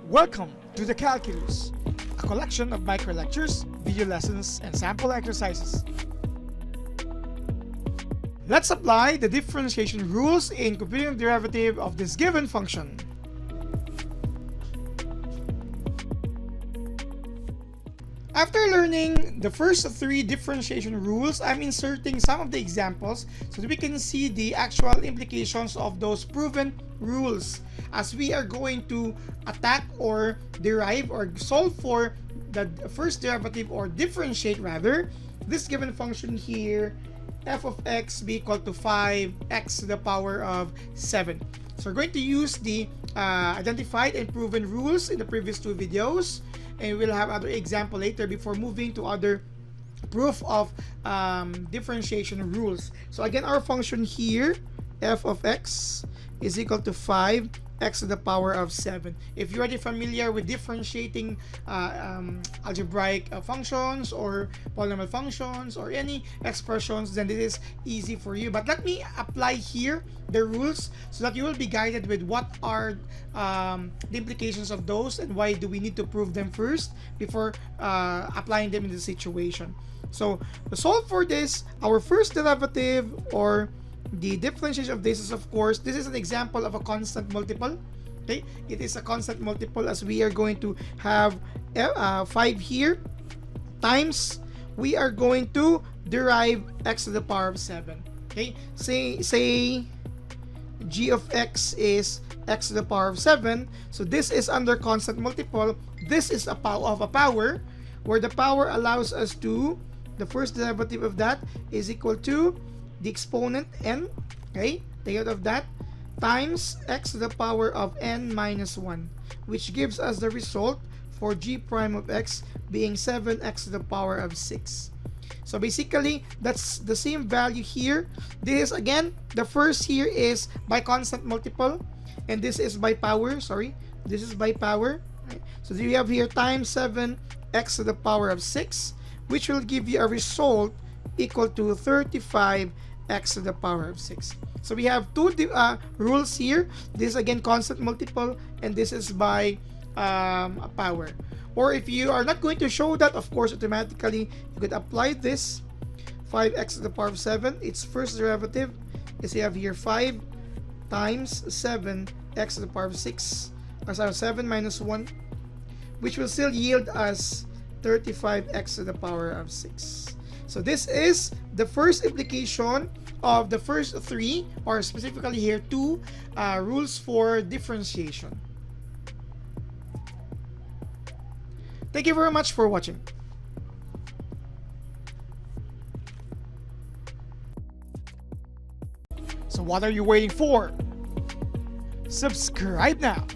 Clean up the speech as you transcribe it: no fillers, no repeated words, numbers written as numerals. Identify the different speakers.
Speaker 1: Welcome to the Calculus, a collection of micro lectures, video lessons, and sample exercises. Let's apply the differentiation rules in computing the derivative of this given function. After learning the first three differentiation rules, I'm inserting some of the examples so that we can see the actual implications of those proven rules as we are going to attack or derive or solve for the first derivative or differentiate rather this given function here, f of x be equal to 5x to the power of 7. So we're going to use the identified and proven rules in the previous two videos, and we'll have other example later before moving to other proof of differentiation rules. So again, our function here, f of x is equal to 5x to the power of 7. If you're already familiar with differentiating algebraic functions or polynomial functions or any expressions, then it is easy for you. But let me apply here the rules so that you will be guided with what are the implications of those and why do we need to prove them first before applying them in the situation. So to solve for this, our first derivative or the differentiation of this is, of course, this is an example of a constant multiple. Okay, it is a constant multiple as we are going to have 5 here times we are going to derive x to the power of 7. Okay, say g of x is x to the power of 7. So this is under constant multiple. This is a power where the power allows us to, the first derivative of that is equal to the exponent n, okay, take out of that, times x to the power of n minus 1, which gives us the result for g prime of x being 7x to the power of 6. So basically, that's the same value here. This is, again, the first here is by constant multiple, and this is by power, sorry, this is by power. Right? So we have here times 7x to the power of 6, which will give you a result equal to 35x to the power of 6. So we have two rules here. This is again constant multiple, and this is by a power. Or if you are not going to show that, of course, automatically you could apply this 5x to the power of 7. Its first derivative is you have here 5 times 7x to the power of 6, or sorry, 7 minus 1, which will still yield us 35x to the power of 6. So this is the first implication of the first three, or specifically here two, rules for differentiation. Thank you very much for watching. So what are you waiting for? Subscribe now.